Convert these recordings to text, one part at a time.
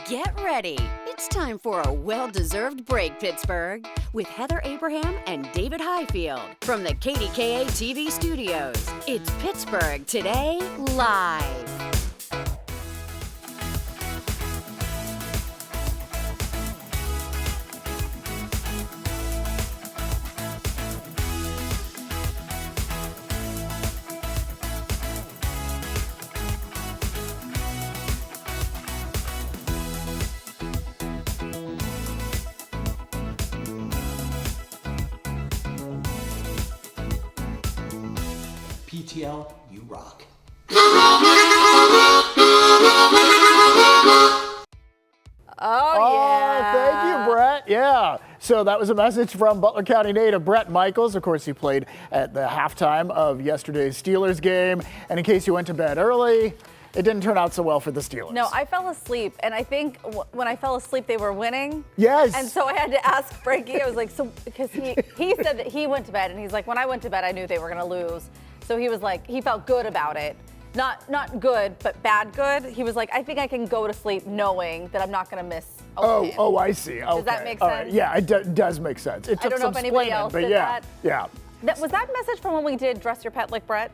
Get ready. It's time for a well-deserved break, Pittsburgh, with Heather Abraham and David Highfield from the KDKA-TV studios. It's Pittsburgh Today Live. PTL, you rock. Thank you, Brett. Yeah. So that was a message from Butler County native Brett Michaels. Of course, he played at the halftime of yesterday's Steelers game. And in case you went to bed early, it didn't turn out so well for the Steelers. No, I fell asleep, and I think when I fell asleep, they were winning. Yes. And so I had to ask Frankie. I was like, so because he said that he went to bed, and he's like, when I went to bed, I knew they were going to lose. So he was like, he felt good about it. Not good, but bad good. He was like, I think I can go to sleep knowing that I'm not going to miss a win. Oh, I see. Okay. Does that make All sense? Right. Yeah, it does make sense. It took I don't know some if anybody explaining, else but did yeah, that. Yeah. Was that message from when we did Dress Your Pet Like Brett?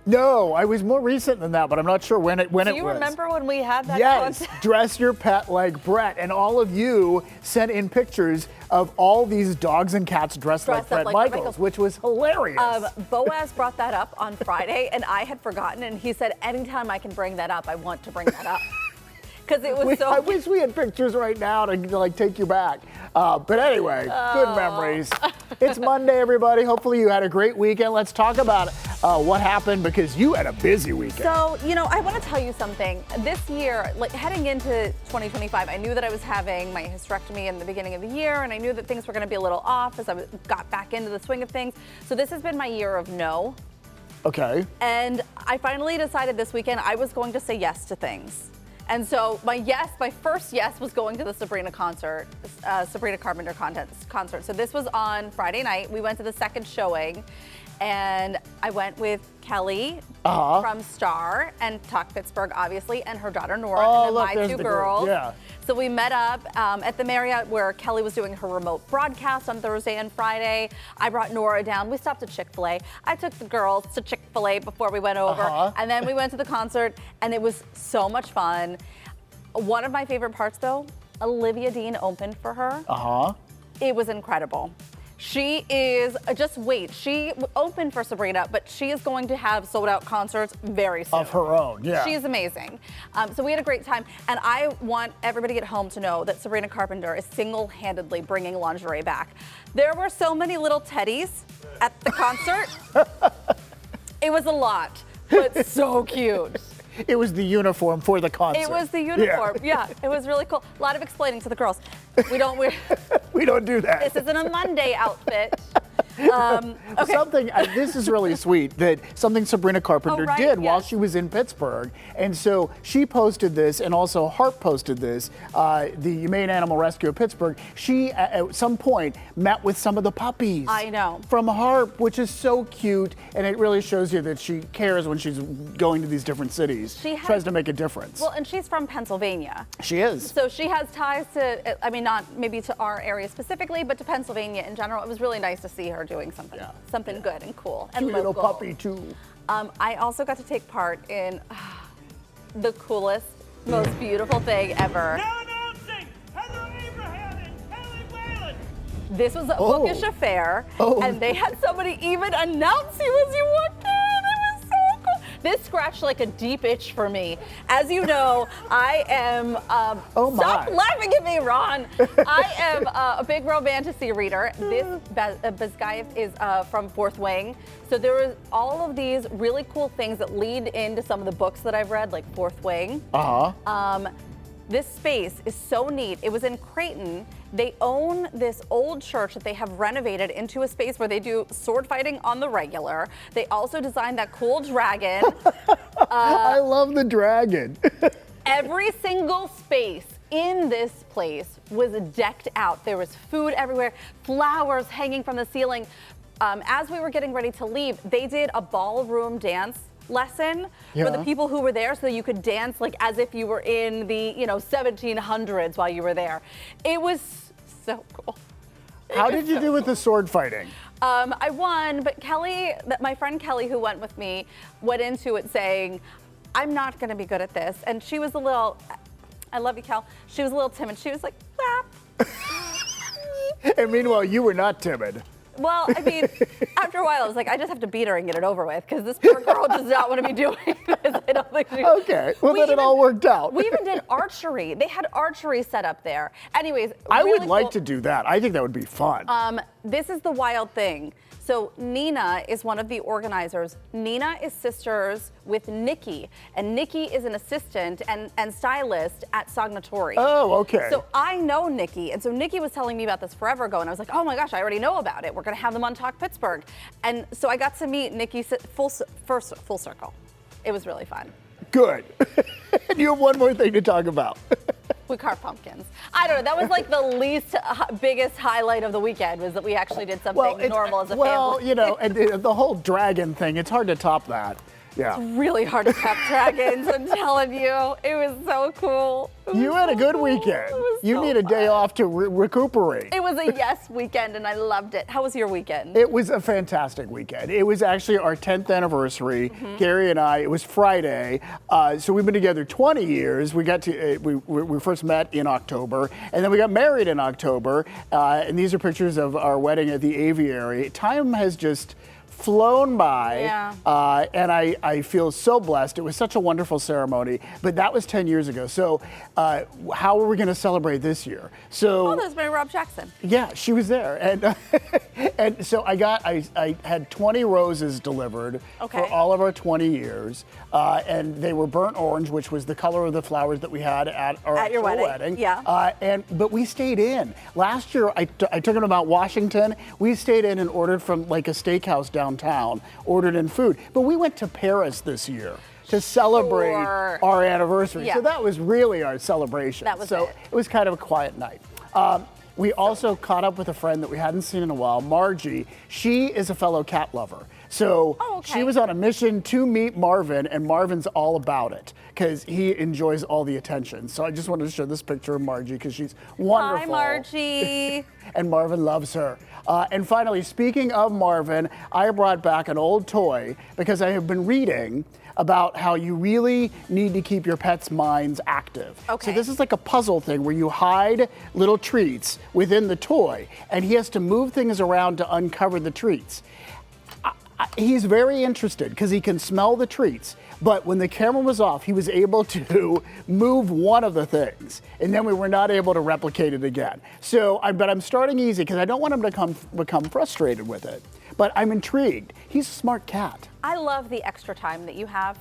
No, I was more recent than that, but I'm not sure when it was. Do you remember when we had that Yes, contest? Dress your pet like Brett. And all of you sent in pictures of all these dogs and cats dressed like Brett Michaels, which was hilarious. Boaz brought that up on Friday, and I had forgotten, and he said, anytime I can bring that up, I want to bring that up. Because it was I wish we had pictures right now to like take you back. But anyway, good memories. It's Monday, everybody. Hopefully you had a great weekend. Let's talk about what happened because you had a busy weekend. So, I want to tell you something. This year, like heading into 2025, I knew that I was having my hysterectomy in the beginning of the year, and I knew that things were going to be a little off as I got back into the swing of things. So this has been my year of no. Okay. And I finally decided this weekend I was going to say yes to things. And so my first yes was going to the Sabrina concert, Sabrina Carpenter concert. So this was on Friday night. We went to the second showing, and I went with Kelly from Star and Talk Pittsburgh, obviously, and her daughter Nora, and then my two girls. Yeah. So we met up at the Marriott where Kelly was doing her remote broadcast on Thursday and Friday. I brought Nora down. We stopped at Chick-fil-A. I took the girls to Chick-fil-A before we went over. And then we went to the concert, and it was so much fun. One of my favorite parts, though, Olivia Dean opened for her. It was incredible. She is, just wait, she opened for Sabrina, but she is going to have sold-out concerts very soon. Of her own, yeah. She's amazing. So we had a great time, and I want everybody at home to know that Sabrina Carpenter is single-handedly bringing lingerie back. There were so many little teddies at the concert. It was a lot, but so cute. It was the uniform for the concert. It was the uniform, yeah. It was really cool. A lot of explaining to the girls. We don't do that. This isn't a Monday outfit. Okay. This is really sweet that something Sabrina Carpenter did while she was in Pittsburgh. And so she posted this, and also Harp posted this, the Humane Animal Rescue of Pittsburgh. She, at some point, met with some of the puppies. I know. From Harp, which is so cute, and it really shows you that she cares when she's going to these different cities. She tries to make a difference. Well, and she's from Pennsylvania. She is. So she has ties to, I mean, not maybe to our area specifically, but to Pennsylvania in general. It was really nice to see her doing something good and cool and cute local. Little puppy too. I also got to take part in the coolest, most beautiful thing ever. Now announcing Heather Abraham and Haley Whalen. This was a bookish affair, and they had somebody even announce you as you walked in. It was so cool. This scratched like a deep itch for me. As you know, I am, stop laughing at me, Ron. I am a big romantasy reader. This guy is from Fourth Wing. So there was all of these really cool things that lead into some of the books that I've read, like Fourth Wing. This space is so neat. It was in Creighton. They own this old church that they have renovated into a space where they do sword fighting on the regular. They also designed that cool dragon. I love the dragon. Every single space in this place was decked out. There was food everywhere, flowers hanging from the ceiling. As we were getting ready to leave, they did a ballroom dance lesson for the people who were there, so you could dance like as if you were in the 1700s while you were there. It was so cool. How did you do with the sword fighting? I won, but Kelly, my friend Kelly, who went with me, went into it saying, I'm not going to be good at this. And she was a little, I love you, Kel. She was a little timid. She was like, ah. And meanwhile, you were not timid. Well, I mean, after a while, I was like, I just have to beat her and get it over with, because this poor girl does not want to be doing this. I don't think she. Okay, well, then it all worked out. We even did archery. They had archery set up there. Anyways, I really would like to do that. I think that would be fun. This is the wild thing. So Nina is one of the organizers. Nina is sisters with Nikki, and Nikki is an assistant and stylist at Sognatori. Oh, okay. So I know Nikki, and so Nikki was telling me about this forever ago, and I was like, oh my gosh, I already know about it. We're gonna have them on Talk Pittsburgh. And so I got to meet Nikki full circle. It was really fun. Good. And you have one more thing to talk about. We carved pumpkins. I don't know. That was like the least biggest highlight of the weekend, was that we actually did something normal as a family. Well, and the whole dragon thing, it's hard to top that. Yeah. It's really hard to cap dragons, I'm telling you. It was so cool. You had a good weekend. You need a day off to recuperate. It was a yes weekend, and I loved it. How was your weekend? It was a fantastic weekend. It was actually our 10th anniversary. Gary and I, it was Friday. So we've been together 20 years. We got to, we first met in October, and then we got married in October. And these are pictures of our wedding at the aviary. Time has just flown by, and I feel so blessed. It was such a wonderful ceremony, but that was 10 years ago. So how are we going to celebrate this year? So there's Mary Rob Jackson. Yeah, she was there, and and so I had 20 roses delivered for all of our 20 years, and they were burnt orange, which was the color of the flowers that we had at our wedding. Yeah. But we stayed in. Last year, I took them to Mount Washington. We stayed in and ordered from like a steakhouse downtown, ordered in food. But we went to Paris this year to celebrate our anniversary. Yeah. So that was really our celebration. That was so it. It was kind of a quiet night. We also caught up with a friend that we hadn't seen in a while, Margie. She is a fellow cat lover. So she was on a mission to meet Marvin, and Marvin's all about it because he enjoys all the attention. So I just wanted to show this picture of Margie because she's wonderful. Hi, Margie. And Marvin loves her. And finally, speaking of Marvin, I brought back an old toy because I have been reading about how you really need to keep your pet's minds active. So this is like a puzzle thing where you hide little treats within the toy, and he has to move things around to uncover the treats. He's very interested because he can smell the treats, but when the camera was off, he was able to move one of the things, and then we were not able to replicate it again. So, but I'm starting easy because I don't want him to become frustrated with it. But I'm intrigued. He's a smart cat. I love the extra time that you have.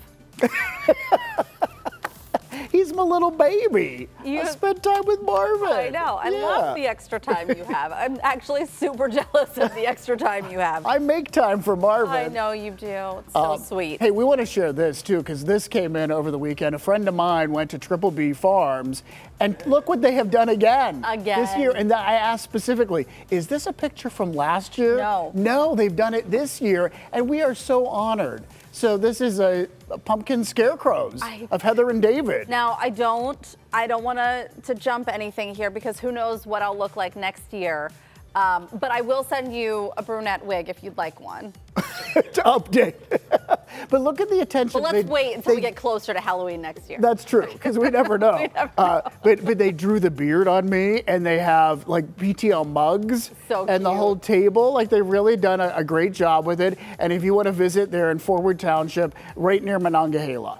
He's my little baby. I spent time with Marvin. I know. I love the extra time you have. I'm actually super jealous of the extra time you have. I make time for Marvin. I know you do. It's so sweet. Hey, we want to share this too, because this came in over the weekend. A friend of mine went to Triple B Farms, and look what they have done again this year. And I asked specifically, is this a picture from last year? No. No, they've done it this year, and we are so honored. So this is a pumpkin scarecrows of Heather and David. Now, I don't want to jump anything here because who knows what I'll look like next year. But I will send you a brunette wig if you'd like one. To update. But look at the attention. But let's wait until we get closer to Halloween next year. That's true, because we never know. We never know. But they drew the beard on me, and they have like PTL mugs and the whole table. Like they've really done a great job with it. And if you want to visit, they're in Forward Township, right near Monongahela.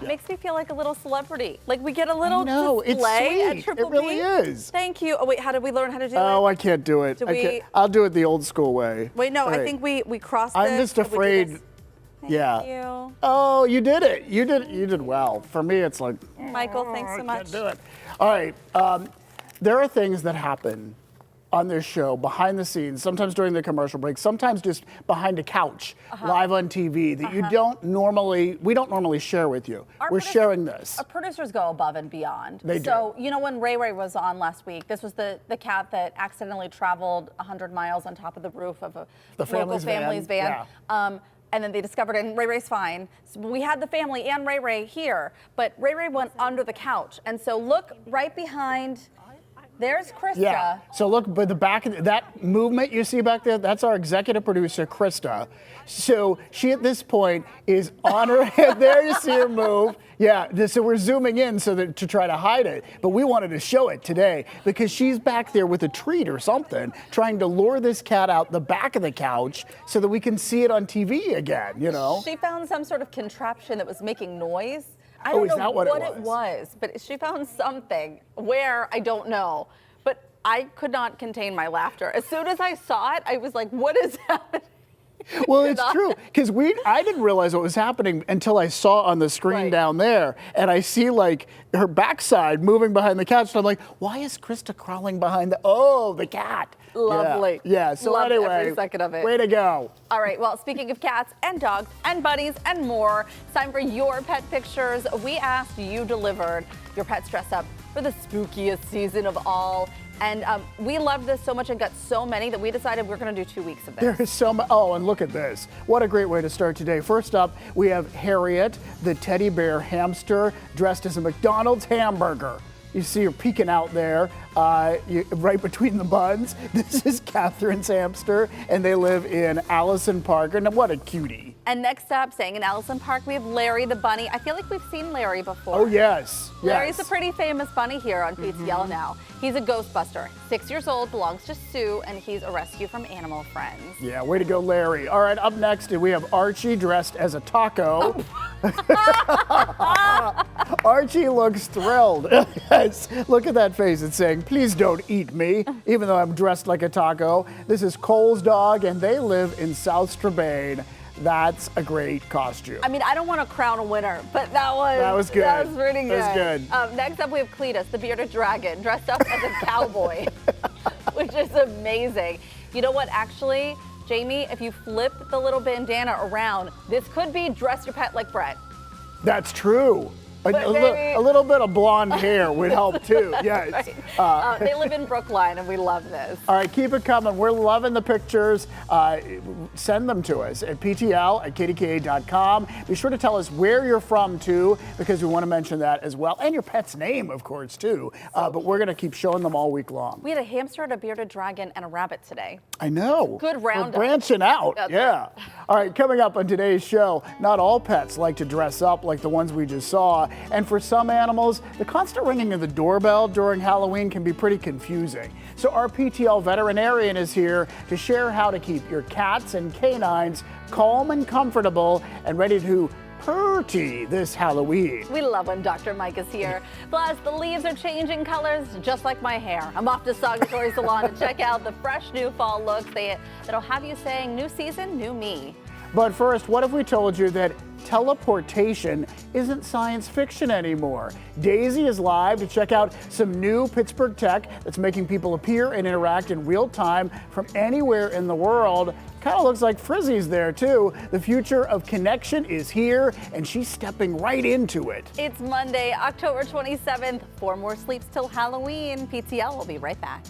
Makes me feel like a little celebrity. Like we get a little it's display sweet. at Triple B. It really is. Thank you. Oh wait, how did we learn how to do it? Oh, I can't do it. I'll do it the old school way. Wait, no, I think we crossed I'm just afraid. Thank you. Oh, you did it. You did well. For me, it's like, Michael, thanks so much. I can't do it. All right. There are things that happen on this show behind the scenes, sometimes during the commercial break, sometimes just behind a couch, live on TV that we don't normally share with you. We're sharing this. Our producers go above and beyond. They do. So, you know, when Ray Ray was on last week, this was the cat that accidentally traveled 100 miles on top of the roof of a local family's van. Yeah. and then they discovered it, and Ray Ray's fine. So we had the family and Ray Ray here, but Ray Ray went under the couch. And so look right behind, there's Krista. Yeah, so look, but the back of that movement you see back there, that's our executive producer, Krista. So she at this point is on her head. There you see her move. Yeah, so we're zooming in to try to hide it, but we wanted to show it today because she's back there with a treat or something, trying to lure this cat out the back of the couch so that we can see it on TV again, you know? She found some sort of contraption that was making noise. I don't know what it was, but she found something where, I don't know, but I could not contain my laughter. As soon as I saw it, I was like, what is happening? Well, it's true, because I didn't realize what was happening until I saw on the screen down there, and I see like her backside moving behind the couch, and I'm like, why is Krista crawling behind the cat? Lovely. Yeah, so loved anyway, every second of it. Way to go. All right, well, speaking of cats and dogs and bunnies and more, it's time for your pet pictures. We asked, you delivered. Your pets dress up for the spookiest season of all. And we loved this so much and got so many that we decided we're going to do 2 weeks of this. There is so much. Oh, and look at this. What a great way to start today. First up, we have Harriet, the teddy bear hamster, dressed as a McDonald's hamburger. You see her peeking out there, right between the buns. This is Catherine's hamster, and they live in Allison Park. And what a cutie. And next up, staying in Allison Park, we have Larry the bunny. I feel like we've seen Larry before. Oh, yes. Larry's a pretty famous bunny here on PTL now. He's a Ghostbuster. 6 years old, belongs to Sue, and he's a rescue from Animal Friends. Yeah, way to go, Larry. All right, up next, we have Archie dressed as a taco. Archie looks thrilled. Yes, look at that face. It's saying, please don't eat me, even though I'm dressed like a taco. This is Cole's dog, and they live in South Strabane. That's a great costume. I mean, I don't want to crown a winner, but that was good. That was pretty good. That was good. Next up, we have Cletus, the bearded dragon, dressed up as a cowboy, which is amazing. You know what, actually, Jamie, if you flip the little bandana around, this could be Dress Your Pet Like Brett. That's true. A little bit of blonde hair would help too. Yes. Right. They live in Brookline, and we love this. All right, keep it coming. We're loving the pictures. Send them to us at PTL@KDKA.com. Be sure to tell us where you're from too, because we want to mention that as well, and your pet's name, of course, too. But we're going to keep showing them all week long. We had a hamster, a bearded dragon, and a rabbit today. I know. Good roundup. We're branching out. That's yeah. right. All right, coming up on today's show, not all pets like to dress up like the ones we just saw. And for some animals, the constant ringing of the doorbell during Halloween can be pretty confusing. So our PTL veterinarian is here to share how to keep your cats and canines calm and comfortable and ready to purty this Halloween. We love when Dr. Mike is here. Plus, the leaves are changing colors just like my hair. I'm off to Saugatory Salon to check out the fresh new fall looks that'll have you saying, new season, new me. But first, what if we told you that teleportation isn't science fiction anymore? Daisy is live to check out some new Pittsburgh tech that's making people appear and interact in real time from anywhere in the world. Kind of looks like Frizzy's there too. The future of connection is here, and she's stepping right into it. It's Monday, October 27th. 4 more sleeps till Halloween. PTL will be right back.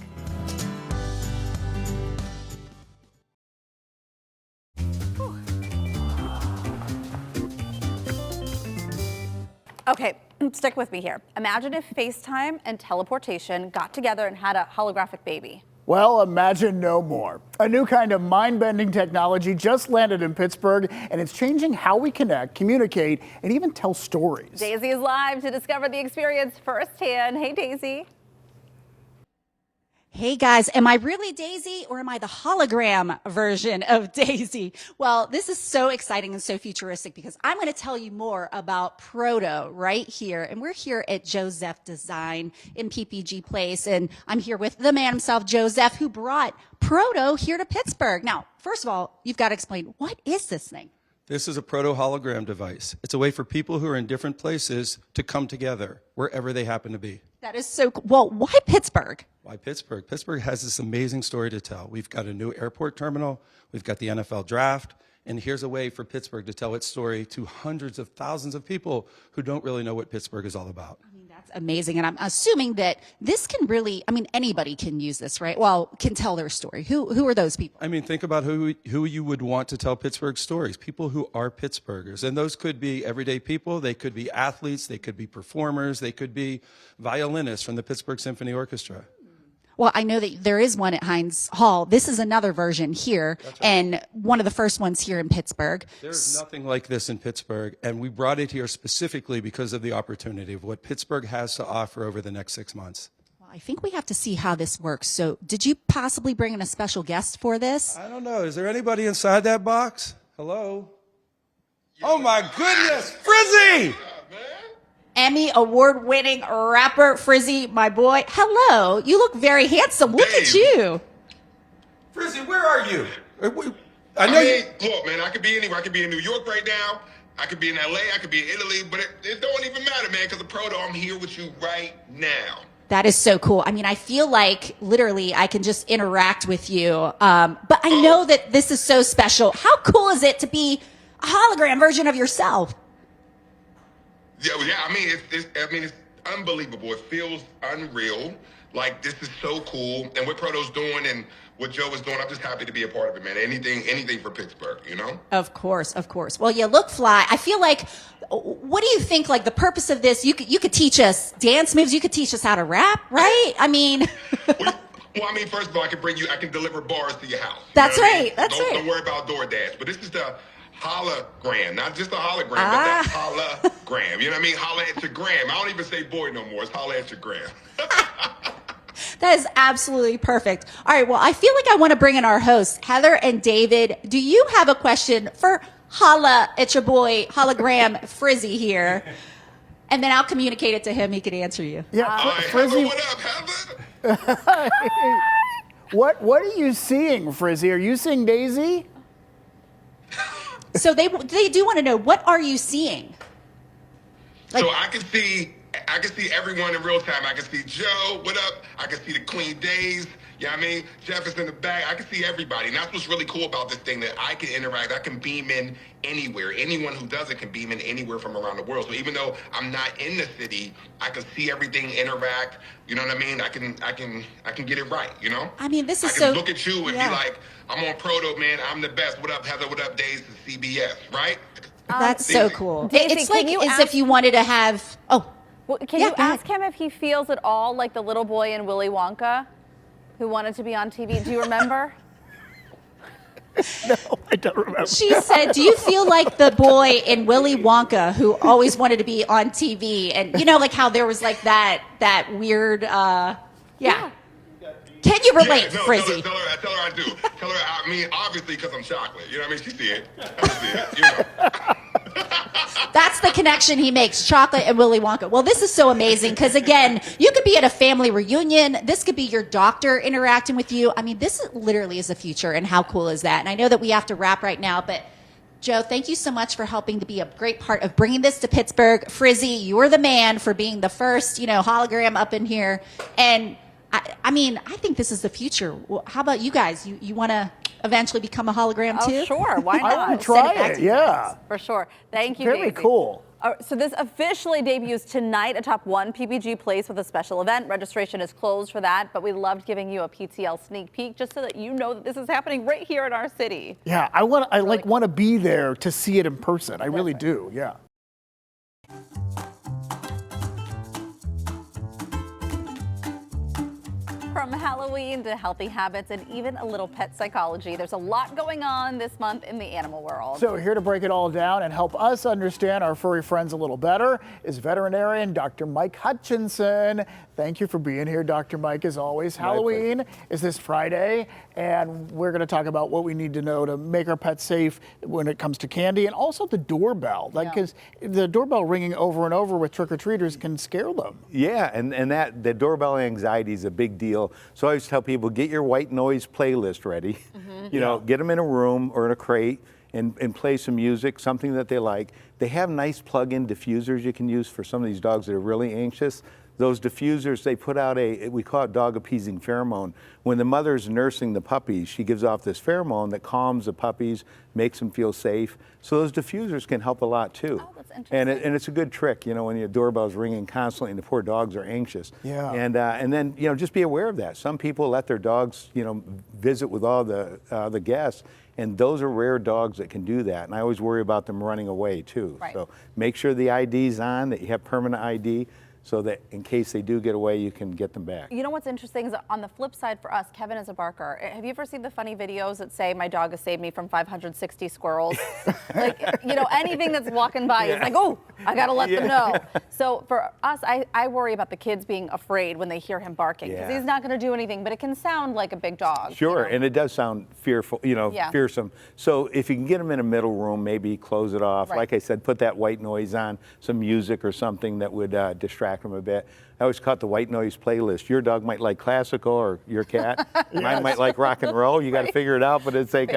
Okay, stick with me here. Imagine if FaceTime and teleportation got together and had a holographic baby. Well, imagine no more. A new kind of mind-bending technology just landed in Pittsburgh, and it's changing how we connect, communicate, and even tell stories. Daisy is live to discover the experience firsthand. Hey, Daisy. Hey guys, am I really Daisy or am I the hologram version of Daisy? Well, this is so exciting and so futuristic because I'm going to tell you more about Proto right here. And we're here at Joseph Design in PPG Place. And I'm here with the man himself, Joseph, who brought Proto here to Pittsburgh. Now, first of all, you've got to explain, what is this thing? This is a proto-hologram device. It's a way for people who are in different places to come together wherever they happen to be. That is so cool. Well, why Pittsburgh? Why Pittsburgh? Pittsburgh has this amazing story to tell. We've got a new airport terminal. We've got the NFL draft. And here's a way for Pittsburgh to tell its story to hundreds of thousands of people who don't really know what Pittsburgh is all about. That's amazing. And I'm assuming that this can really, I mean, anybody can use this, right? Well, can tell their story. Who are those people? I mean, think about who you would want to tell Pittsburgh stories, people who are Pittsburghers. And those could be everyday people. They could be athletes. They could be performers. They could be violinists from the Pittsburgh Symphony Orchestra. Well, I know that there is one at Heinz Hall. This is another version here, right. And one of the first ones here in Pittsburgh. There's nothing like this in Pittsburgh, and we brought it here specifically because of the opportunity of what Pittsburgh has to offer over the next 6 months. Well, I think we have to see how this works. So did you possibly bring in a special guest for this? I don't know. Is there anybody inside that box? Hello? Yeah. Oh, my goodness. Frizzy! Emmy award-winning rapper Frizzy, my boy. Hello, you look very handsome. Look at you. Frizzy, where are you? Look, man, I could be anywhere. I could be in New York right now. I could be in LA. I could be in Italy. But it don't even matter, man, because the Proto, I'm here with you right now. That is so cool. I mean, I feel like literally I can just interact with you. But I know that this is so special. How cool is it to be a hologram version of yourself? Yeah, I mean, it's unbelievable. It feels unreal. Like, this is so cool. And what Proto's doing and what Joe is doing, I'm just happy to be a part of it, man. Anything for Pittsburgh, you know? Of course, of course. Well, you look fly. I feel like, what do you think, like, the purpose of this? You could teach us dance moves. You could teach us how to rap, right? I mean... Well, I mean, first of all, I can deliver bars to your house. That's right. That's right. Don't worry about DoorDash. But this is the hologram, not just a hologram, but the hologram. You know what I mean? Holla at your gram. I don't even say boy no more. It's holla at your gram. That is absolutely perfect. All right, well, I feel like I want to bring in our hosts, Heather and David. Do you have a question for holla at your boy, hologram Frizzy here? And then I'll communicate it to him. He can answer you. Yeah, Frizzy. Heather, what up, Heather? What are you seeing, Frizzy? Are you seeing Daisy? So they do want to know, what are you seeing? Like, so I can see everyone in real time. I can see Joe, what up? I can see the Queen Days. You know what I mean? Jeff is in the back. I can see everybody. And that's what's really cool about this thing, that I can interact. I can beam in anywhere. Anyone who does it can beam in anywhere from around the world. So even though I'm not in the city, I can see everything, interact. You know what I mean? I can get it right, you know? I mean, this is I can look at you and be like, I'm on Proto, man. I'm the best. What up, Heather? What up, Days? To CBS, right? That's so cool. Daisy, it's like as if you wanted to have, can you ask him if he feels at all like the little boy in Willy Wonka who wanted to be on TV? Do you remember? No, I don't remember. She said, do you feel like the boy in Willy Wonka who always wanted to be on TV? And you know, like how there was like that weird, yeah. Can you relate, Frizzy? Tell her I do. Tell her, I mean, obviously, because I'm chocolate. You know what I mean? She see it. I see it. You know. That's the connection he makes, chocolate and Willy Wonka. Well, this is so amazing because, again, you could be at a family reunion. This could be your doctor interacting with you. I mean, this literally is the future, and how cool is that? And I know that we have to wrap right now, but Joe, thank you so much for helping to be a great part of bringing this to Pittsburgh. Frizzy, you're the man for being the first, hologram up in here. And I mean, I think this is the future. Well, how about you guys? You want to eventually become a hologram too? Oh, sure. Why not? I want to try it. Yeah. For sure. Thank you, Very Daisy. cool. So this officially debuts tonight atop One PPG Place with a special event. Registration is closed for that, but we loved giving you a PTL sneak peek just so that you know that this is happening right here in our city. Yeah, I want to be there to see it in person. I really do. Yeah. From Halloween to healthy habits and even a little pet psychology, there's a lot going on this month in the animal world. So here to break it all down and help us understand our furry friends a little better is veterinarian Dr. Mike Hutchinson. Thank you for being here, Dr. Mike, as always. Halloween is this Friday, and we're going to talk about what we need to know to make our pets safe when it comes to candy, and also the doorbell. Because the doorbell ringing over and over with trick-or-treaters can scare them. Yeah, and that the doorbell anxiety is a big deal. So I always tell people, get your white noise playlist ready. Get them in a room or in a crate, and play some music, something that they like. They have nice plug-in diffusers you can use for some of these dogs that are really anxious. Those diffusers, they put out we call it dog appeasing pheromone. When the mother's nursing the puppies, she gives off this pheromone that calms the puppies, makes them feel safe. So those diffusers can help a lot too. Oh, that's interesting. And it's a good trick, you know, when your doorbell's ringing constantly and the poor dogs are anxious. Yeah. And then, you know, just be aware of that. Some people let their dogs, you know, visit with all the guests, and those are rare dogs that can do that. And I always worry about them running away too. Right. So make sure the ID's on, that you have permanent ID, so that in case they do get away, you can get them back. You know what's interesting is on the flip side for us, Kevin is a barker. Have you ever seen the funny videos that say my dog has saved me from 560 squirrels? Like, you know, anything that's walking by is like, oh, I gotta let them know. So for us, I worry about the kids being afraid when they hear him barking, because he's not gonna do anything, but it can sound like a big dog. Sure, you know? and it does sound fearful, you know, fearsome. So if you can get them in a middle room, maybe close it off. Right. Like I said, put that white noise on, some music or something that would distract them a bit. I always call it the white noise playlist. Your dog might like classical, or your cat. Mine might like rock and roll. You got to figure it out, but it's like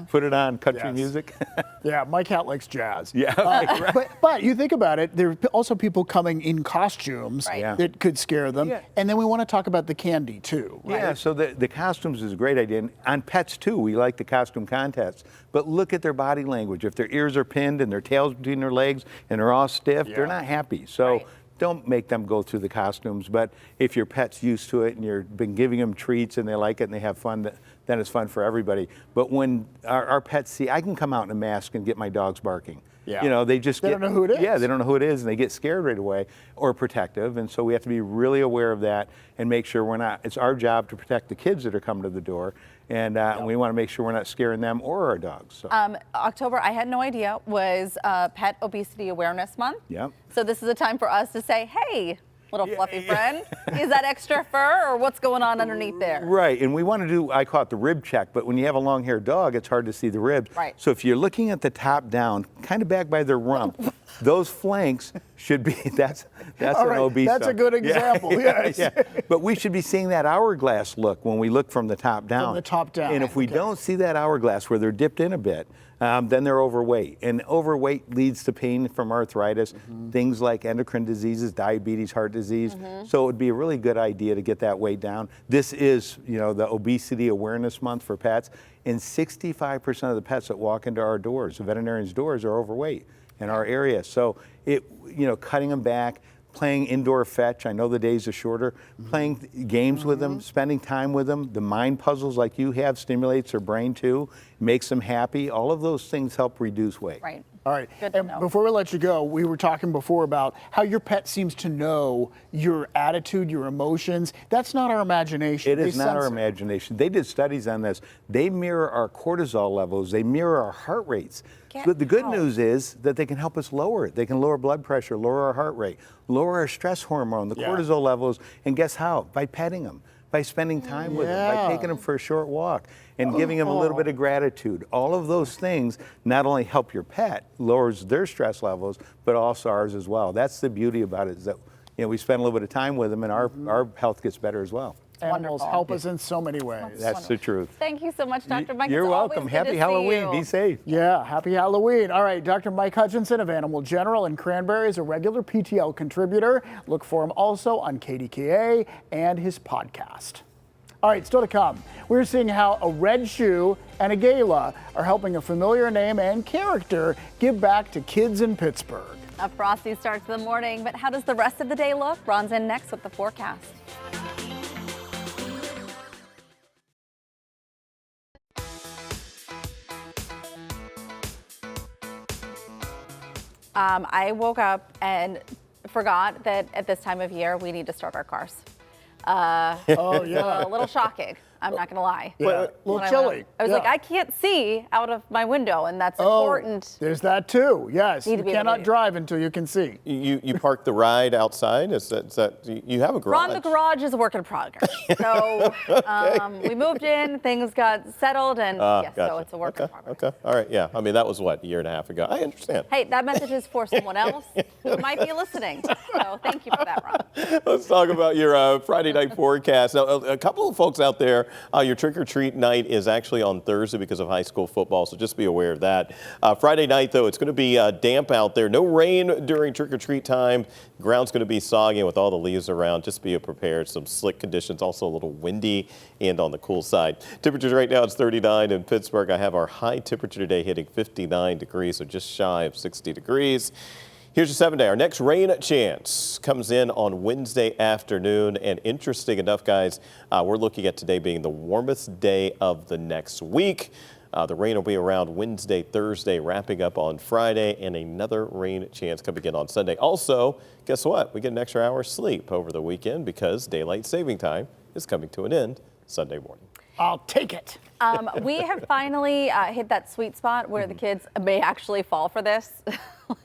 put it on country music. Yeah, my cat likes jazz. Yeah. But you think about it, there are also people coming in costumes that could scare them. Yeah. And then we want to talk about the candy too. Right? Yeah, so the costumes is a great idea. And on pets too, we like the costume contests. But look at their body language. If their ears are pinned and their tail's between their legs and they're all stiff, they're not happy. So don't make them go through the costumes. But if your pet's used to it and you've been giving them treats and they like it and they have fun, then it's fun for everybody. But when our pets see, I can come out in a mask and get my dogs barking. Yeah. You know, they don't know who it is. Yeah, they don't know who it is, and they get scared right away or protective. And so we have to be really aware of that and make sure we're not. It's our job to protect the kids that are coming to the door, and we want to make sure we're not scaring them or our dogs. So. October, I had no idea, was Pet Obesity Awareness Month. Yep. So this is a time for us to say, hey, little fluffy friend, is that extra fur, or what's going on underneath there? Right, and we want to do, I call it the rib check, but when you have a long-haired dog, it's hard to see the ribs. Right. So if you're looking at the top down, kind of back by their rump, those flanks should be, that's an obese That's dog. a good example, yes. Yeah. But we should be seeing that hourglass look when we look from the top down. From the top down. And if we don't see that hourglass where they're dipped in a bit, then they're overweight. And overweight leads to pain from arthritis, things like endocrine diseases, diabetes, heart disease. So it would be a really good idea to get that weight down. This is, you know, the Obesity Awareness Month for pets. And 65% of the pets that walk into our doors, the veterinarian's doors, are overweight in our area. So cutting them back, playing indoor fetch. I know the days are shorter. Playing games with them, spending time with them. The mind puzzles like you have stimulates their brain too, makes them happy. All of those things help reduce weight. Right. All right. Good to and know. before we let you go, we were talking before about how your pet seems to know your attitude, your emotions. That's not our imagination. It is not our imagination. They did studies on this. They mirror our cortisol levels. They mirror our heart rates. But the good news is that they can help us lower it. They can lower blood pressure, lower our heart rate, lower our stress hormone, the cortisol levels. And guess how? By petting them, by spending time with them, by taking them for a short walk and giving them a little bit of gratitude. All of those things not only help your pet, lowers their stress levels, but also ours as well. That's the beauty about it, is that we spend a little bit of time with them and our health gets better as well. Animals help us in so many ways. That's the truth. Thank you so much, Dr. Mike. You're It's welcome. always good Happy to see Halloween. you. Be safe. Yeah, happy Halloween. All right, Dr. Mike Hutchinson of Animal General in Cranberry is a regular PTL contributor. Look for him also on KDKA and his podcast. All right, still to come, we're seeing how a red shoe and a gala are helping a familiar name and character give back to kids in Pittsburgh. A frosty start to the morning, but how does the rest of the day look? Ron's in next with the forecast. I woke up and forgot that at this time of year we need to start our cars. Oh, yeah. A little shocking. I'm not going to lie. Yeah, a little When chilly. I was like, I can't see out of my window, and that's important. There's that too. Yes, Need you to be able cannot to- drive until you can see. You parked the ride outside? Is that you have a garage? Ron, the garage is a work in progress. So we moved in, things got settled, and yes, so Gotcha. it's a work in progress. Okay, all right, yeah. I mean, that was what, a year and a half ago? I understand. Hey, that message is for someone else who might be listening. So thank you for that, Ron. Let's talk about your Friday night forecast. Now, a couple of folks out there there. Your trick-or-treat night is actually on Thursday because of high school football, so just be aware of that. Friday night, though, it's going to be damp out there. No rain during trick-or-treat time. Ground's going to be soggy with all the leaves around. Just be prepared. Some slick conditions, also a little windy and on the cool side. Temperatures right now, it's 39 in Pittsburgh. I have our high temperature today hitting 59 degrees, so just shy of 60 degrees. Here's your 7-day. Our next rain chance comes in on Wednesday afternoon. And interesting enough, guys, we're looking at today being the warmest day of the next week. The rain will be around Wednesday, Thursday, wrapping up on Friday, and another rain chance coming in on Sunday. Also, guess what? We get an extra hour's sleep over the weekend because daylight saving time is coming to an end Sunday morning. I'll take it. We have finally hit that sweet spot where the kids may actually fall for this.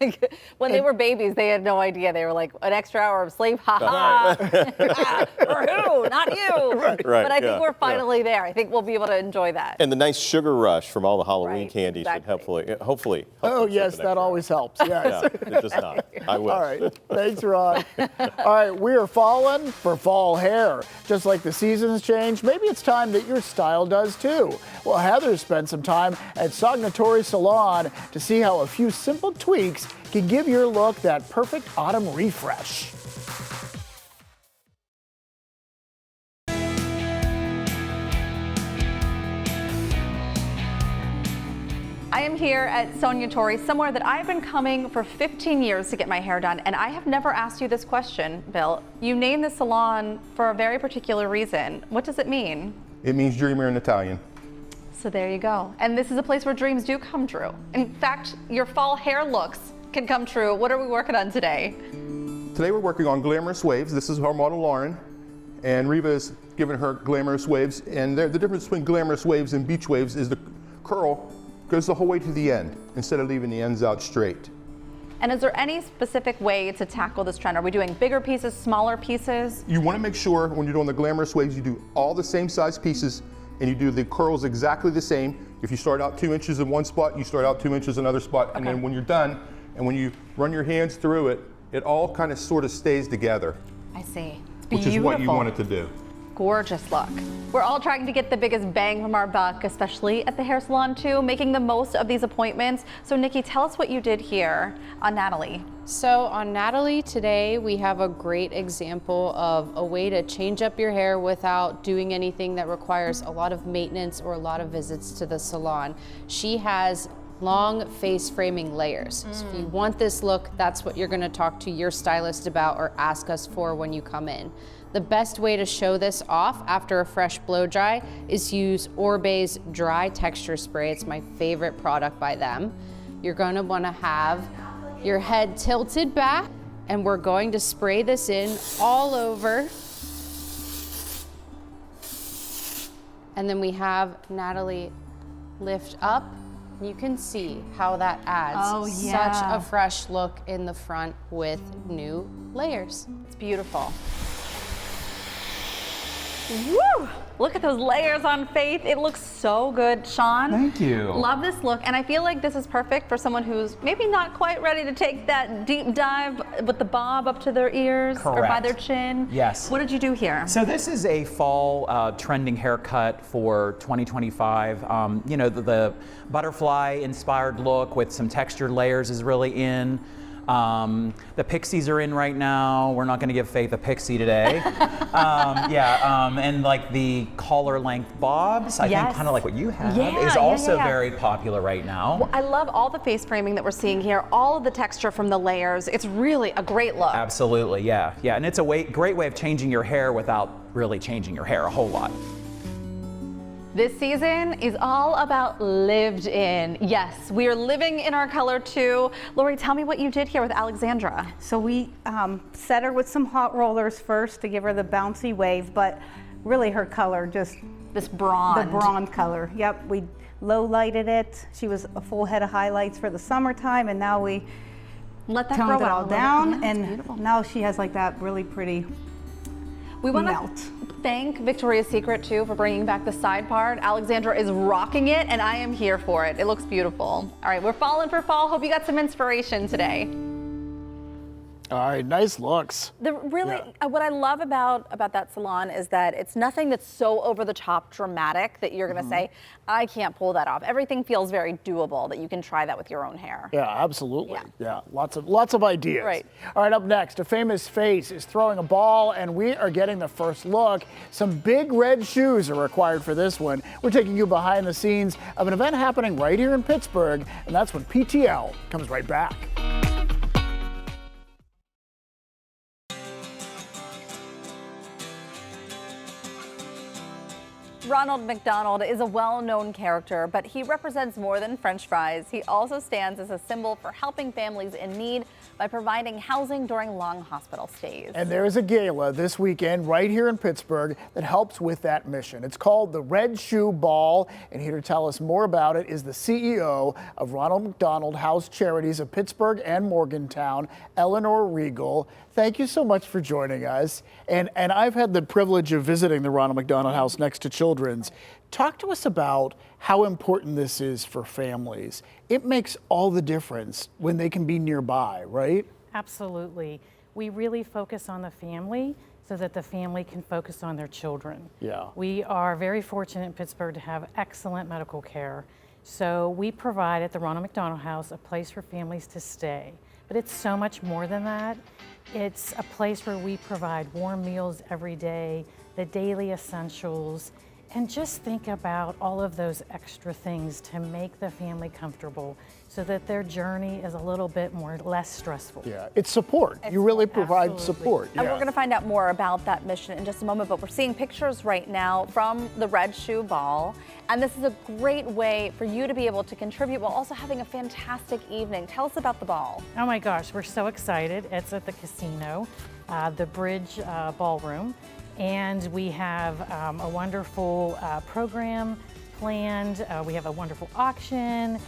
Like when they were babies, they had no idea. They were like, an extra hour of sleep, ha ha. For who? Not you. Right, but I think we're finally there. I think we'll be able to enjoy that. And the nice sugar rush from all the Halloween candy should hopefully. Oh, yes, that always helps. Yes. Yeah, it does not. I will. All right. Thanks, Ron. All right. We are falling for fall hair. Just like the seasons change, maybe it's time that your style does too. Well, Heather spent some time at Sognatori Salon to see how a few simple tweaks can give your look that perfect autumn refresh. I am here at Sognatori, somewhere that I've been coming for 15 years to get my hair done, and I have never asked you this question, Bill. You named the salon for a very particular reason. What does it mean? It means dreamer in Italian. So there you go. And this is a place where dreams do come true. In fact, your fall hair looks can come true. What are we working on today? Today we're working on glamorous waves. This is our model Lauren, and Reva is giving her glamorous waves. And the difference between glamorous waves and beach waves is the curl goes the whole way to the end instead of leaving the ends out straight. And is there any specific way to tackle this trend? Are we doing bigger pieces, smaller pieces? You want to make sure when you're doing the glamorous waves, you do all the same size pieces and you do the curls exactly the same. If you start out 2 inches in one spot, you start out 2 inches in another spot. And then when you're done, and when you run your hands through it, it all kind of sort of stays together. I see. It's beautiful. Which is what you want it to do. Gorgeous look. We're all trying to get the biggest bang from our buck, especially at the hair salon too, making the most of these appointments. So Nikki, tell us what you did here on Natalie. So on Natalie today, we have a great example of a way to change up your hair without doing anything that requires a lot of maintenance or a lot of visits to the salon. She has long face framing layers. So if you want this look, that's what you're going to talk to your stylist about or ask us for when you come in. The best way to show this off after a fresh blow dry is use Orbe's dry texture spray. It's my favorite product by them. You're going to want to have your head tilted back, and we're going to spray this in all over. And then we have Natalie lift up. You can see how that adds such a fresh look in the front with new layers. It's beautiful. Woo! Look at those layers on Faith. It looks so good, Sean. Thank you. Love this look, and I feel like this is perfect for someone who's maybe not quite ready to take that deep dive with the bob up to their ears or by their chin. Yes. What did you do here? So this is a fall trending haircut for 2025. You know, the butterfly-inspired look with some textured layers is really in. The pixies are in right now. We're not going to give Faith a pixie today. And like the collar length bobs, I think kind of like what you have, is also very popular right now. Well, I love all the face framing that we're seeing here, all of the texture from the layers. It's really a great look. Absolutely, yeah. And it's a great way of changing your hair without really changing your hair a whole lot. This season is all about lived in. Yes, we are living in our color too. Lori, tell me what you did here with Alexandra. So we set her with some hot rollers first to give her the bouncy wave, but really her color just... This blonde. The blonde color, yep. We low lighted it. She was a full head of highlights for the summertime, and now we let that toned grow it all out down, and now she has like that really pretty melt. Thank Victoria's Secret too for bringing back the side part. Alexandra is rocking it, and I am here for it. It looks beautiful. All right, we're falling for fall. Hope you got some inspiration today. All right, nice looks. What I love about that salon is that it's nothing that's so over the top dramatic that you're going to say, I can't pull that off. Everything feels very doable, that you can try that with your own hair. Yeah, absolutely. Yeah, lots of ideas. Right. All right, up next, a famous face is throwing a ball, and we are getting the first look. Some big red shoes are required for this one. We're taking you behind the scenes of an event happening right here in Pittsburgh, and that's when PTL comes right back. Ronald McDonald is a well-known character, but he represents more than French fries. He also stands as a symbol for helping families in need by providing housing during long hospital stays. And there is a gala this weekend right here in Pittsburgh that helps with that mission. It's called the Red Shoe Ball, and here to tell us more about it is the CEO of Ronald McDonald House Charities of Pittsburgh and Morgantown, Eleanor Regal. Thank you so much for joining us. And I've had the privilege of visiting the Ronald McDonald House next to Children's. Talk to us about how important this is for families. It makes all the difference when they can be nearby, right? Absolutely. We really focus on the family so that the family can focus on their children. Yeah. We are very fortunate in Pittsburgh to have excellent medical care. So we provide at the Ronald McDonald House a place for families to stay. But it's so much more than that. It's a place where we provide warm meals every day, the daily essentials, and just think about all of those extra things to make the family comfortable so that their journey is a little bit less stressful. Yeah, it's support. You really provide support. And we're going to find out more about that mission in just a moment, but we're seeing pictures right now from the Red Shoe Ball. And this is a great way for you to be able to contribute while also having a fantastic evening. Tell us about the ball. Oh my gosh, we're so excited. It's at the casino, the Bridge Ballroom. And we have a wonderful program planned. We have a wonderful auction.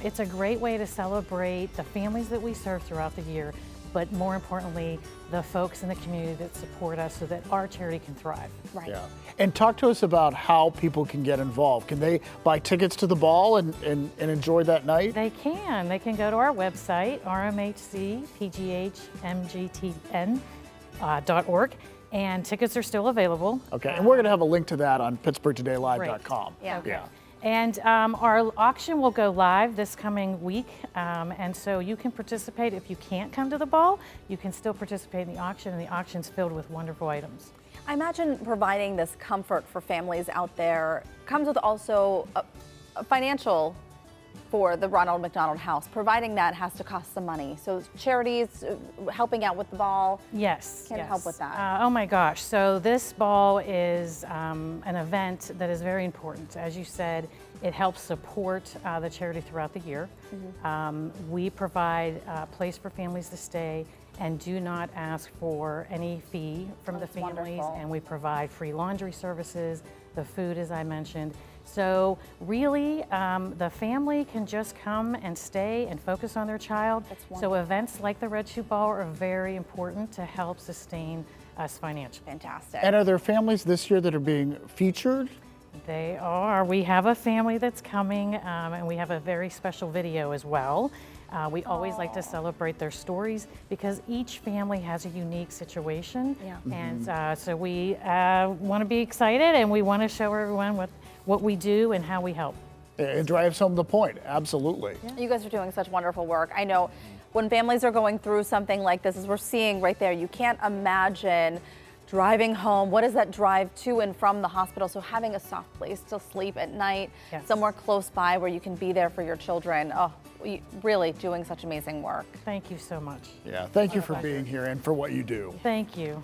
It's a great way to celebrate the families that we serve throughout the year, but more importantly, the folks in the community that support us so that our charity can thrive. Right. Yeah. And talk to us about how people can get involved. Can they buy tickets to the ball and enjoy that night? They can. They can go to our website, rmhcpghmgtn.org. And tickets are still available. Okay, and we're going to have a link to that on PittsburghTodayLive.com. Yeah. Okay. And our auction will go live this coming week, and so you can participate. If you can't come to the ball, you can still participate in the auction, and the auction's filled with wonderful items. I imagine providing this comfort for families out there comes with also a financial for the Ronald McDonald House. Providing that has to cost some money. So charities helping out with the ball can help with that. Oh my gosh. So this ball is an event that is very important. As you said, it helps support the charity throughout the year. We provide a place for families to stay and do not ask for any fee from the families. Wonderful. And we provide free laundry services, the food, as I mentioned. So really, the family can just come and stay and focus on their child. So events like the Red Shoe Ball are very important to help sustain us financially. Fantastic. And are there families this year that are being featured? They are. We have a family that's coming, and we have a very special video as well. We always like to celebrate their stories because each family has a unique situation. And so we want to be excited, and we want to show everyone what we do and how we help. It drives home the point, absolutely. You guys are doing such wonderful work. I know when families are going through something like this, as we're seeing right there, you can't imagine driving home. What is that drive to and from the hospital? So having a soft place to sleep at night, somewhere close by where you can be there for your children. Oh, really doing such amazing work. Thank you so much. Yeah, thank you for being here and for what you do. Thank you.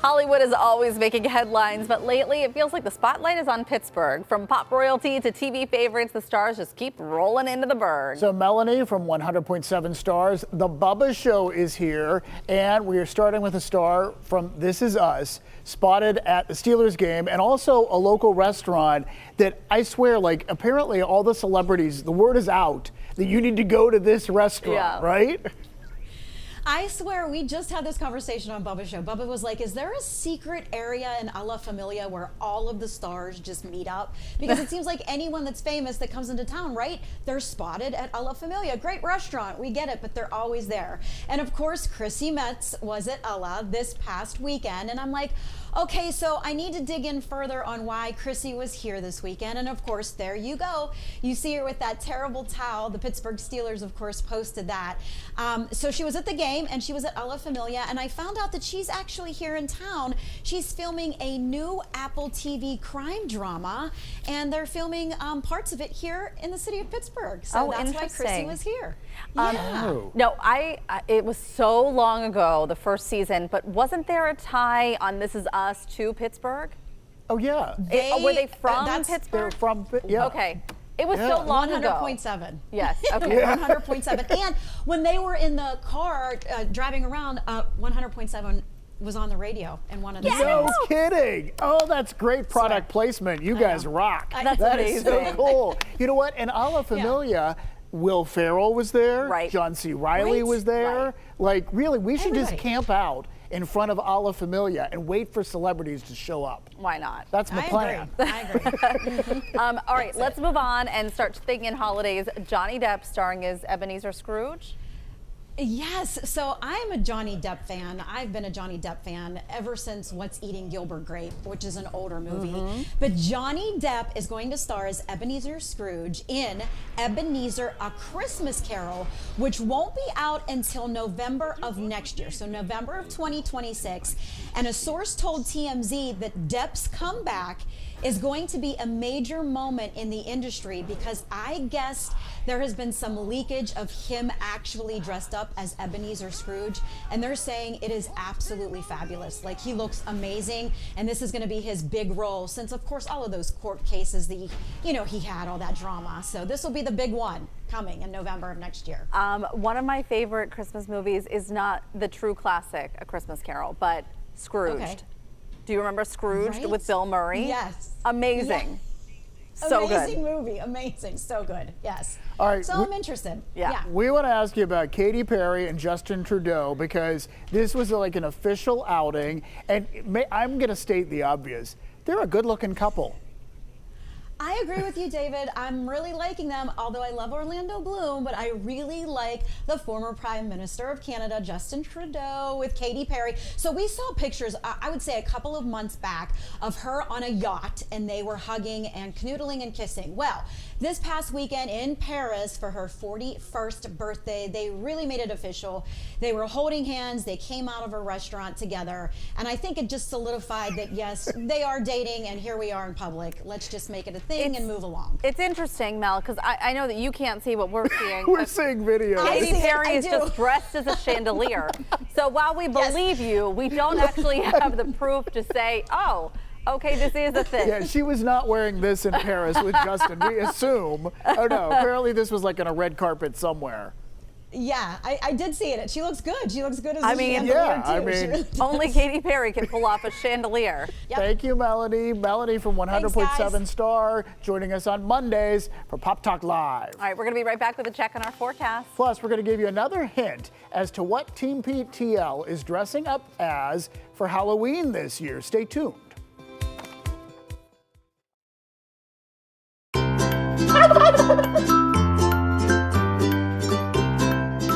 Hollywood is always making headlines, but lately it feels like the spotlight is on Pittsburgh. From pop royalty to TV favorites, the stars just keep rolling into the Burgh. So Melanie from 100.7 Stars, The Bubba Show is here, and we are starting with a star from This Is Us, spotted at the Steelers game, and also a local restaurant that I swear, like, apparently all the celebrities, the word is out that you need to go to this restaurant, right? I swear we just had this conversation on Bubba's show. Bubba was like, is there a secret area in A La Familia where all of the stars just meet up? Because it seems like anyone that's famous that comes into town, right? They're spotted at A La Familia. Great restaurant, we get it, but they're always there. And of course, Chrissy Metz was at A La this past weekend. And I'm like, okay, so I need to dig in further on why Chrissy was here this weekend. And of course, there you go. You see her with that terrible towel. The Pittsburgh Steelers, of course, posted that. So she was at the game and she was at A La Familia. And I found out that she's actually here in town. She's filming a new Apple TV crime drama. And they're filming parts of it here in the city of Pittsburgh. So that's why Chrissy was here. No, it was so long ago, the first season, but wasn't there a tie on This Is Us to Pittsburgh? Oh, yeah. Were they from Pittsburgh? They're from, yeah. Okay. It was so long ago. 100.7. Yes. Okay. 100.7. And when they were in the car driving around, 100.7 was on the radio in one of the No kidding. Oh, that's great product placement. You guys rock. That's that amazing. Is so cool. You know what? In A La Familia, Will Ferrell was there. Right. John C. Reilly was there. Right. Like, really, we should just camp out in front of A La Familia and wait for celebrities to show up. Why not? That's my plan. I agree. All right, let's move on and start thinking holidays. Johnny Depp starring as Ebenezer Scrooge. Yes, so I'm a Johnny Depp fan. I've been a Johnny Depp fan ever since What's Eating Gilbert Grape, which is an older movie. But Johnny Depp is going to star as Ebenezer Scrooge in Ebenezer: A Christmas Carol, which won't be out until November of next year, so November of 2026. And a source told TMZ that Depp's comeback is going to be a major moment in the industry because I guess there has been some leakage of him actually dressed up as Ebenezer Scrooge, and they're saying it is absolutely fabulous. Like, he looks amazing, and this is going to be his big role since, of course, all of those court cases that he had all that drama. So this will be the big one coming in November of next year. One of my favorite Christmas movies is not the true classic, A Christmas Carol, but Scrooged. Okay. Do you remember Scrooged with Bill Murray? Yes. Amazing. Yeah. So amazing good. movie, amazing, so good. Yes. All right. So I'm interested. Yeah. We want to ask you about Katy Perry and Justin Trudeau because this was like an official outing, and I'm going to state the obvious. They're a good-looking couple. I agree with you, David. I'm really liking them, although I love Orlando Bloom, but I really like the former Prime Minister of Canada, Justin Trudeau, with Katy Perry. So we saw pictures, I would say a couple of months back, of her on a yacht, and they were hugging and canoodling and kissing. Well, this past weekend in Paris for her 41st birthday, they really made it official. They were holding hands, they came out of a restaurant together, and I think it just solidified that, yes, they are dating, and here we are in public. Let's just make it a thing and move along. It's interesting, Mel, because I know that you can't see what we're seeing. We're seeing videos. Katy Perry is just dressed as a chandelier. So while we believe you, we don't actually have the proof to say, oh, okay, this is a thing. Yeah, she was not wearing this in Paris with Justin, we assume. Oh no, apparently this was like on a red carpet somewhere. Yeah, I did see it. She looks good. She looks good as a Yeah, chandelier, too. Only Katy Perry can pull off a chandelier. Yep. Thank you, Melanie. Melanie from 100.7 Star joining us on Mondays for Pop Talk Live. All right, we're going to be right back with a check on our forecast. Plus, we're going to give you another hint as to what Team PTL is dressing up as for Halloween this year. Stay tuned.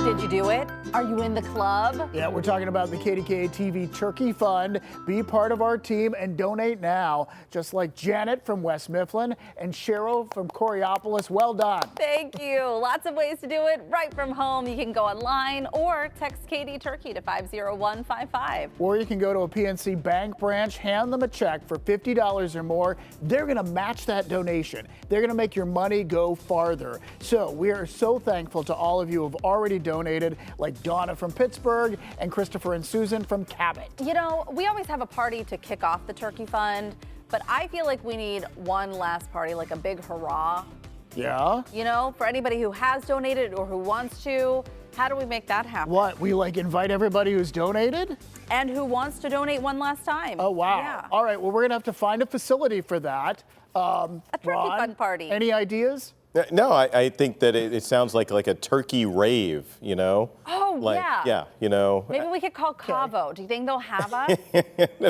Did you do it? Are you in the club? Yeah, we're talking about the KDKA-TV Turkey Fund. Be part of our team and donate now, just like Janet from West Mifflin and Cheryl from Coriopolis. Well done. Thank you. Lots of ways to do it right from home. You can go online or text KD Turkey to 50155. Or you can go to a PNC Bank branch, hand them a check for $50 or more. They're going to match that donation. They're going to make your money go farther. So we are so thankful to all of you who have already donated, like Donna from Pittsburgh and Christopher and Susan from Cabot. You know, we always have a party to kick off the Turkey Fund, but I feel like we need one last party, like a big hurrah. Yeah? You know, for anybody who has donated or who wants to, how do we make that happen? What, we like invite everybody who's donated? And who wants to donate one last time. Oh, wow. Yeah. All right, well, we're going to have to find a facility for that. A Turkey Fund party. Any ideas? No, I think that it sounds like a turkey rave, you know? Oh, Oh, like, yeah. you know. Maybe we could call Cavo. Do you think they'll have us?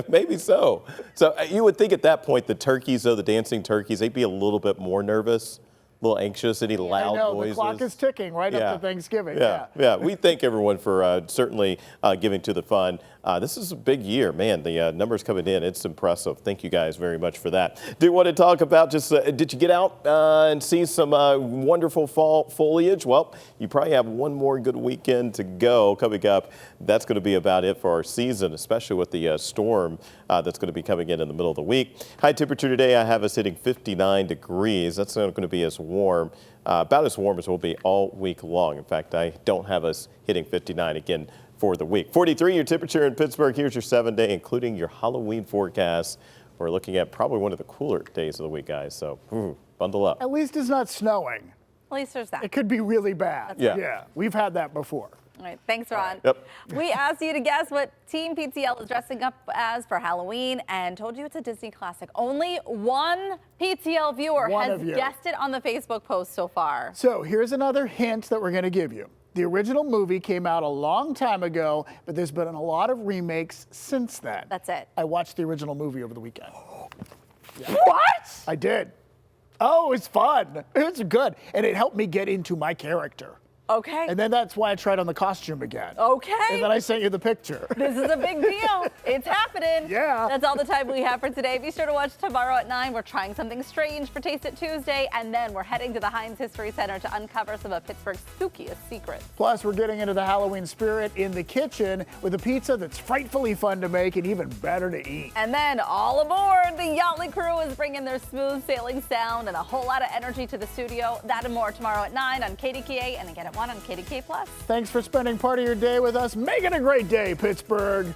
Maybe so. So you would think at that point the turkeys, though, the dancing turkeys, they'd be a little bit more nervous, a little anxious, any loud I know, noises. the clock is ticking right up to Thanksgiving. Yeah. We thank everyone for certainly giving to the fund. This is a big year, man. The numbers coming in, it's impressive. Thank you guys very much for that. Do want to talk about just, did you get out and see some wonderful fall foliage? Well, you probably have one more good weekend to go coming up. That's going to be about it for our season, especially with the storm that's going to be coming in the middle of the week. High temperature today, I have us hitting 59 degrees. That's not going to be as warm, about as warm as we'll be all week long. In fact, I don't have us hitting 59 again for the week. 43 your temperature in Pittsburgh. Here's your 7-day, including your Halloween forecast. We're looking at probably one of the cooler days of the week, guys. So bundle up. At least it's not snowing. At least there's that. It could be really bad. Yeah. We've had that before. All right, thanks, Ron. Yep. We asked you to guess what Team PTL is dressing up as for Halloween and told you it's a Disney classic. Only one PTL viewer has guessed it on the Facebook post so far. So here's another hint that we're going to give you. The original movie came out a long time ago, but there's been a lot of remakes since then. That's it. I watched the original movie over the weekend. What? I did. Oh, it's fun. It's good. And it helped me get into my character. Okay. And then that's why I tried on the costume again. Okay. And then I sent you the picture. This is a big deal. It's happening. Yeah. That's all the time we have for today. Be sure to watch tomorrow at 9. We're trying something strange for Taste It Tuesday. And then we're heading to the Heinz History Center to uncover some of Pittsburgh's spookiest secrets. Plus, we're getting into the Halloween spirit in the kitchen with a pizza that's frightfully fun to make and even better to eat. And then all aboard, the Yachtly crew is bringing their smooth sailing sound and a whole lot of energy to the studio. That and more tomorrow at 9 on KDKA and again at 1 on KDKA+. Thanks for spending part of your day with us. Make it a great day, Pittsburgh.